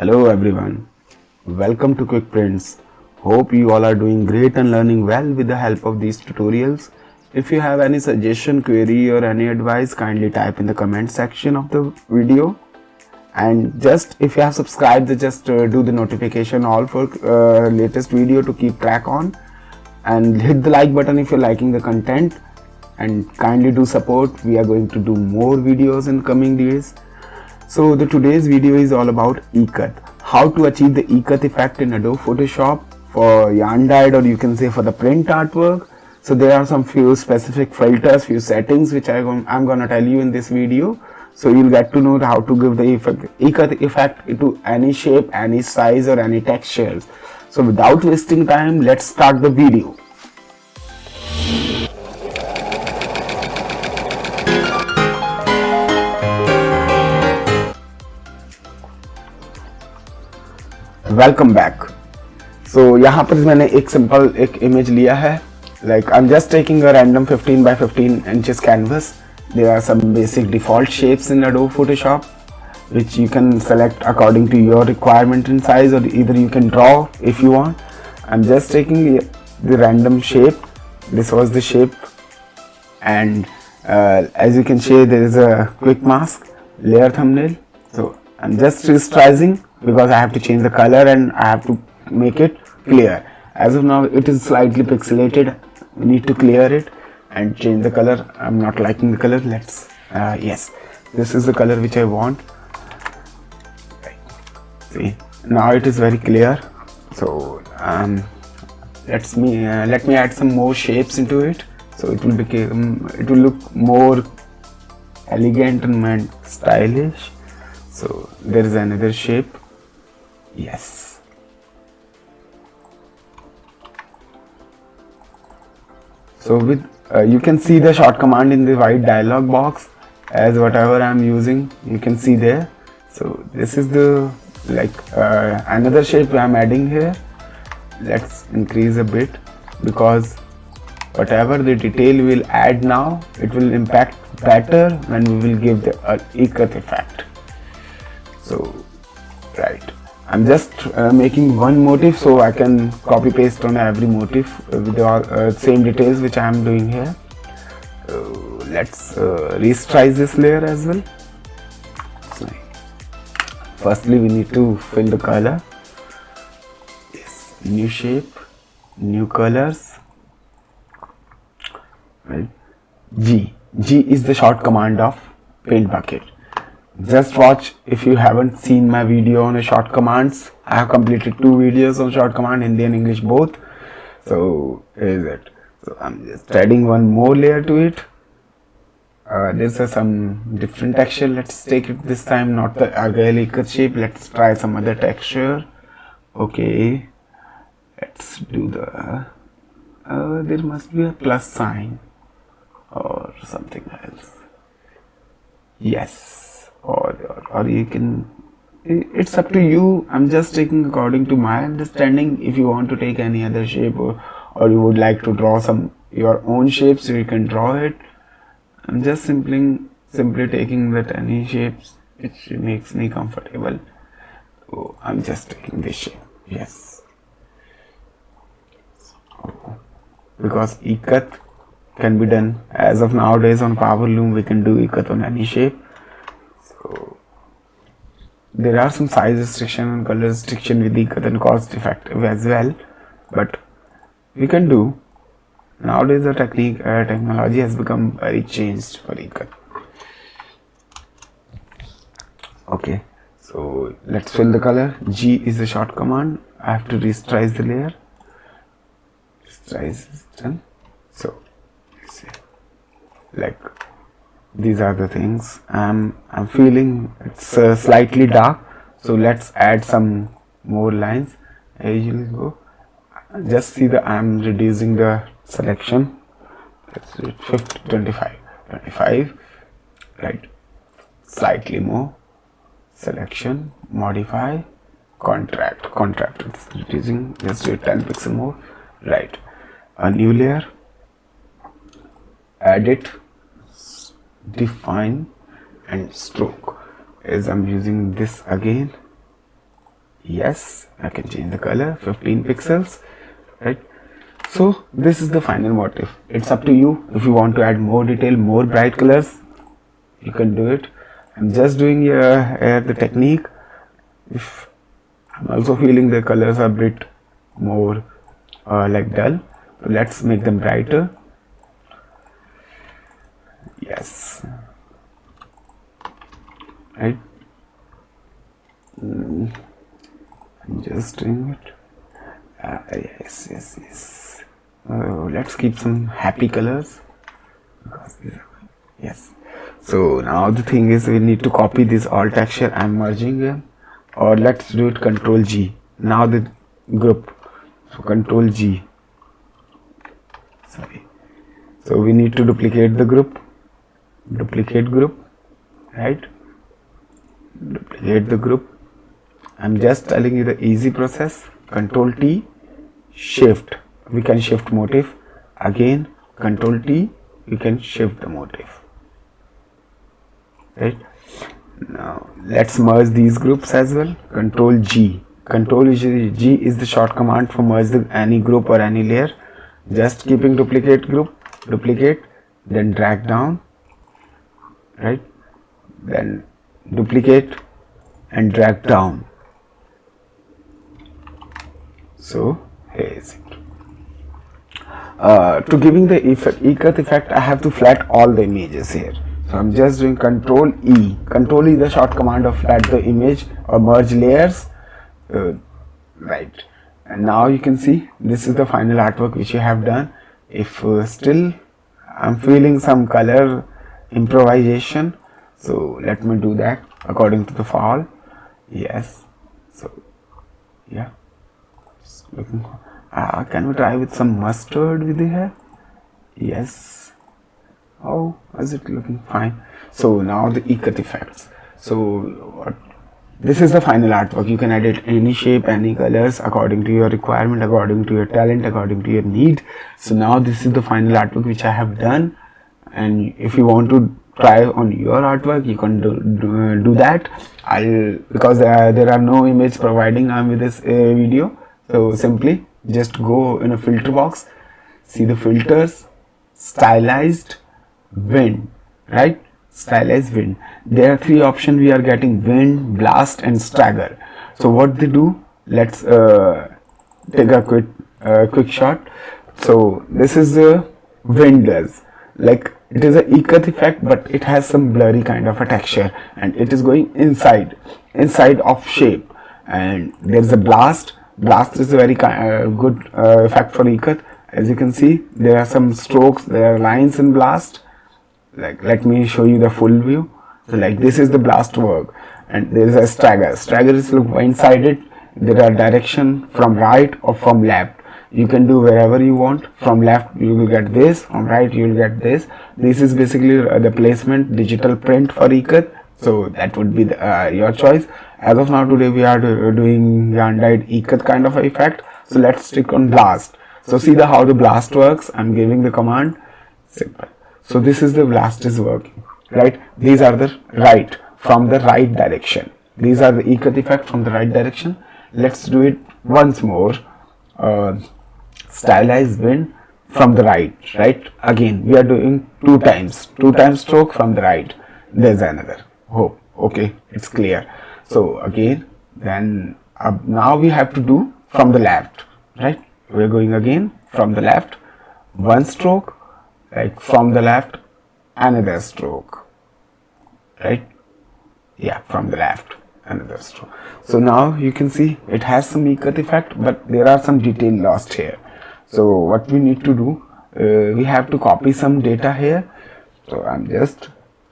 Hello everyone, welcome to Quick Prints. Hope you all are doing great and learning well with the help of these tutorials. If you have any suggestion, query or any advice, kindly type in the comment section of the video. And just if you have subscribed, just do the notification all for latest video to keep track on. And hit the like button if you're liking the content. And kindly do support. We are going to do more videos in coming days. So today's video is all about E-cut. How to achieve the E-cut effect in Adobe Photoshop for yarn dyed, or you can say for the print artwork. So there are some few specific filters, few settings which I'm gonna tell you in this video. So you'll get to know how to give the E-cut effect to any shape, any size or any textures. So without wasting time, let's start the video. Welcome back. So यहाँ पर मैंने एक simple एक image लिया है. Like I am just taking a random 15 by 15 inches canvas. There are some basic default shapes in Adobe Photoshop which you can select according to your requirement and size, or either you can draw if you want. I'm just taking the random shape. This was the shape, and as you can see there is a quick mask layer thumbnail. So I'm just resizing because I have to change the color and I have to make it clear. As of now it is slightly pixelated. We need to clear it and change the color. I'm not liking the color. Let's yes, this is the color which I want. See, now it is very clear. So let me add some more shapes into it, so it will look more elegant and stylish. So there is another shape. Yes. So with you can see the short command in the white dialog box as whatever I am using, you can see there. So this is the another shape I am adding here. Let's increase a bit because whatever the detail we'll add now, it will impact better when we will give the E-cut effect. So right, I'm just making one motif so I can copy paste on every motif with the same details which I am doing here. Let's resize this layer as well. So, firstly we need to fill the color. Yes, new shape, new colors. Right. G is the short command of paint bucket. Just watch. If you haven't seen my video on short commands, I have completed 2 videos on short command, Hindi and English both. So is it. So I'm just adding one more layer to it. This is some different texture. Let's take it this time, not the Argyle E-cut shape. Let's try some other texture. Okay, let's do the there must be a plus sign or something else. Yes. Or you can, it's up to you. I'm just taking according to my understanding. If you want to take any other shape, or you would like to draw some your own shapes, you can draw it. I'm just simply taking that any shapes which makes me comfortable. So I'm just taking this shape. Yes, because E-cut can be done as of nowadays on Power Loom. We can do E-cut on any shape. So there are some size restriction and color restriction with E-cut and cost effective as well, but we can do. Nowadays the technology has become very changed for E-cut. Okay, so let's fill the color. G is the short command. I have to resize the layer. Resize is done. So like these are the things. I'm feeling it's slightly dark, so let's add some more lines. I usually go just see the I'm reducing the selection. Let's do it 50, 25, right? Slightly more selection, modify, contract. It's reducing. Let's do it 10 pixel more, right? A new layer, edit, define and stroke. As I'm using this again, Yes, I can change the color, 15 pixels, right? So this is the final motif. It's up to you. If you want to add more detail, more bright colors, you can do it. I'm just doing the technique. If I'm also feeling the colors are a bit more like dull, so let's make them brighter. Yes, right. I'm just doing it. Yes. Let's keep some happy colors because these are, yes. So now the thing is, we need to copy this all texture. I'm merging them, or let's do it Control G. Now the group. So Control G. Sorry. So we need to duplicate the group. Duplicate group, right? Duplicate the group. I'm just telling you the easy process. Control T, shift. We can shift motif. Again, Control T, we can shift the motif. Right? Now let's merge these groups as well. Control G. Control G is the short command for merge any group or any layer. Just keeping duplicate group, duplicate, then drag down, right? Then duplicate and drag down. So here is it. To giving the Earth effect, I have to flat all the images here. So I'm just doing Control E. Control E, the short command of flat the image or merge layers. Right. And now you can see this is the final artwork which you have done. If still I'm feeling some color improvisation, so let me do that according to the fall. Yes. So yeah. Looking, can we try with some mustard with here? Yes. Oh, is it looking fine? So now the Ikat effects. So this is the final artwork. You can edit any shape, any colors according to your requirement, according to your talent, according to your need. So now this is the final artwork which I have done. And if you want to try on your artwork, you can do that. Because there are no image providing with this video. So simply just go in a filter box, see the filters, stylized, wind, right? Stylized wind. There are three options we are getting: wind, blast and stagger. So what they do, let's take a quick shot. So this is the wind does, like it is a Ikat effect, but it has some blurry kind of a texture and it is going inside of shape. And there's a blast. Blast is a very good effect for Ikat. As you can see, there are some strokes, there are lines in blast. Like, let me show you the full view. So like this is the blast work, and there is a stagger. Stagger is look inside it. There are direction from right or from left. You can do wherever you want. From left you will get this, from right you will get this. This is basically the placement digital print for Ikat. So that would be your choice. As of now, today we are doing yarn-dyed Ikat kind of effect. So let's stick on blast. So see how the blast works. I'm giving the command. Simple. So this is the blast is working, right? These are the right, from the right direction. These are the Ikat effect from the right direction. Let's do it once more. Stylized wind from the right? Again, we are doing two times stroke from the right. There's another. Oh, okay, it's clear. So again, then now we have to do from the left, right? We're going again from the left, one stroke, like from the left, another stroke, right? Yeah, from the left, another stroke. So now you can see it has some Ikat effect, but there are some detail lost here. So what we need to do, we have to copy some data here. So I'm just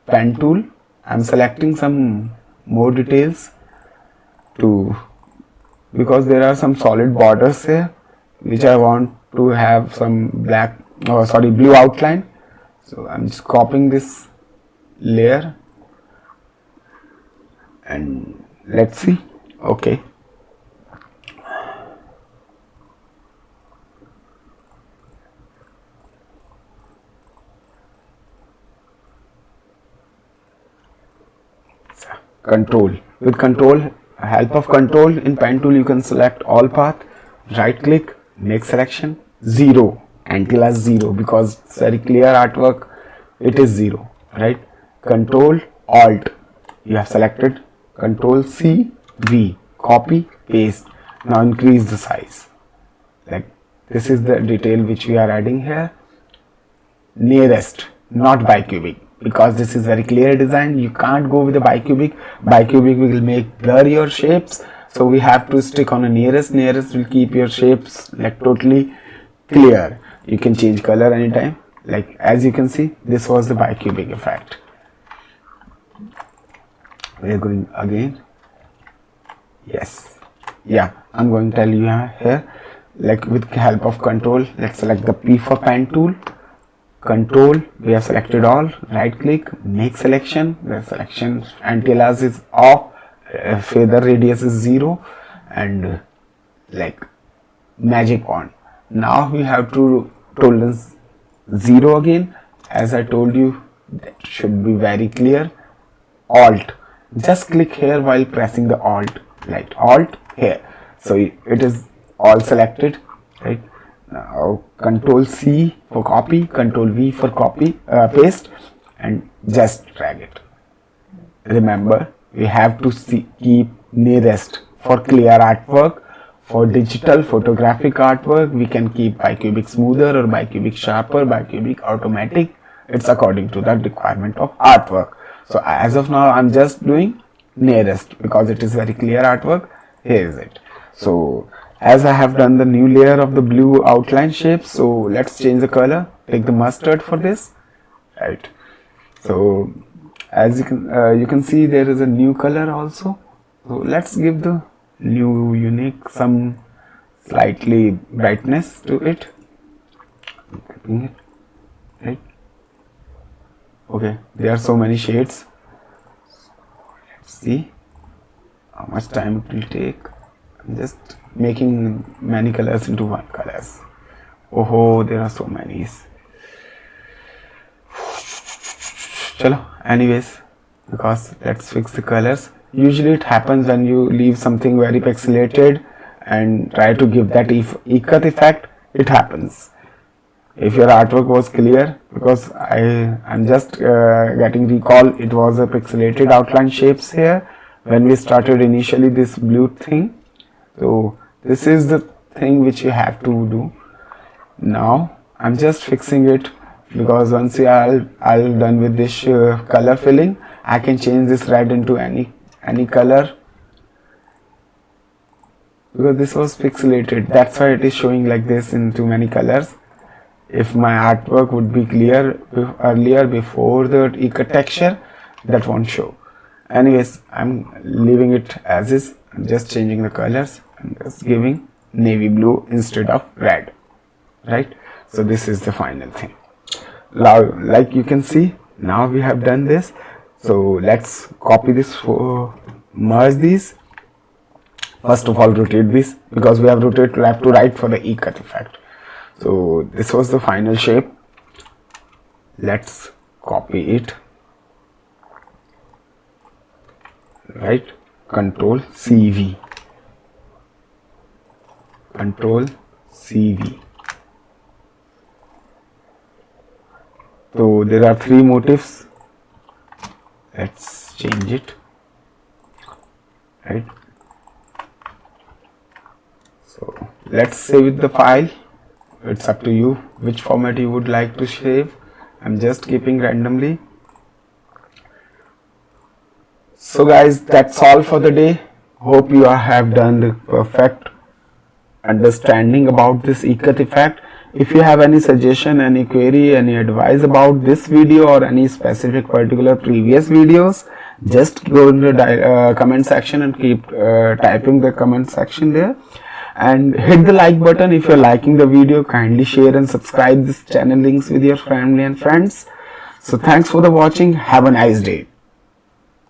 pen tool. I'm selecting some more details because there are some solid borders here which I want to have some blue outline. So I'm just copying this layer and let's see. Okay. Control. With control, help of control in pen tool, you can select all path, right click, make selection, 0, anti-alias 0, because it's very clear artwork, it is 0, right? Control Alt, you have selected, Control C, V, copy, paste. Now increase the size. Like this is the detail which we are adding here. Nearest, not bicubic, because this is very clear design. You can't go with the bicubic. Bicubic will make blur your shapes. So we have to stick on a nearest. Nearest will keep your shapes like totally clear. You can change color anytime. Like as you can see, this was the bicubic effect. We are going again. Yes. Yeah, I'm going to tell you here. Like with help of control, let's select the P for pen tool. Control, we have selected all, right click, make selection. The selection anti-alias is off, feather radius is 0, and like magic wand. Now we have to tolerance 0 again. As I told you, that should be very clear. Alt, just click here while pressing the Alt, like Alt here. So it is all selected, right? Now Control C for copy, Control V for copy, paste, and just drag it. Remember, we have to keep nearest for clear artwork. For digital photographic artwork, we can keep bicubic smoother or bicubic sharper, bicubic automatic. It's according to the requirement of artwork. So as of now, I'm just doing nearest because it is very clear artwork. Here is it. So as I have done the new layer of the blue outline shape, so let's change the color. Take the mustard for this, right? So as you can see, there is a new color also. So let's give the new unique some slightly brightness to it. Right? Okay, there are so many shades. Let's see how much time it will take. I'm just making many colors into one colors. Oh, there are so many. Chalo, anyways, because let's fix the colors. Usually it happens when you leave something very pixelated and try to give that ikat effect, it happens. If your artwork was clear, because I'm just getting recall, it was a pixelated outline shapes here when we started initially this blue thing. So this is the thing which you have to do. Now I'm just fixing it, because once I'll done with this color filling, I can change this red into any color, because this was pixelated. That's why it is showing like this in too many colors. If my artwork would be clear earlier before the ikat texture, that won't show. Anyways, I'm leaving it as is. I'm just changing the colors. I'm just giving navy blue instead of red, right? So this is the final thing. Now, like you can see, now we have done this. So let's copy this, merge these. First of all, rotate this, because we have rotated left to right for the ikat effect. So this was the final shape. Let's copy it, right? Control CV, Control CV. So there are 3 motifs. Let's change it, right? So let's save the file. It's up to you which format you would like to save. I'm just keeping randomly. So guys, that's all for the day. Hope you have done the perfect understanding about this ikat effect. If you have any suggestion, any query, any advice about this video or any specific particular previous videos, just go in the comment section and keep typing the comment section there. And hit the like button if you're liking the video. Kindly share and subscribe this channel links with your family and friends. So thanks for the watching. Have a nice day.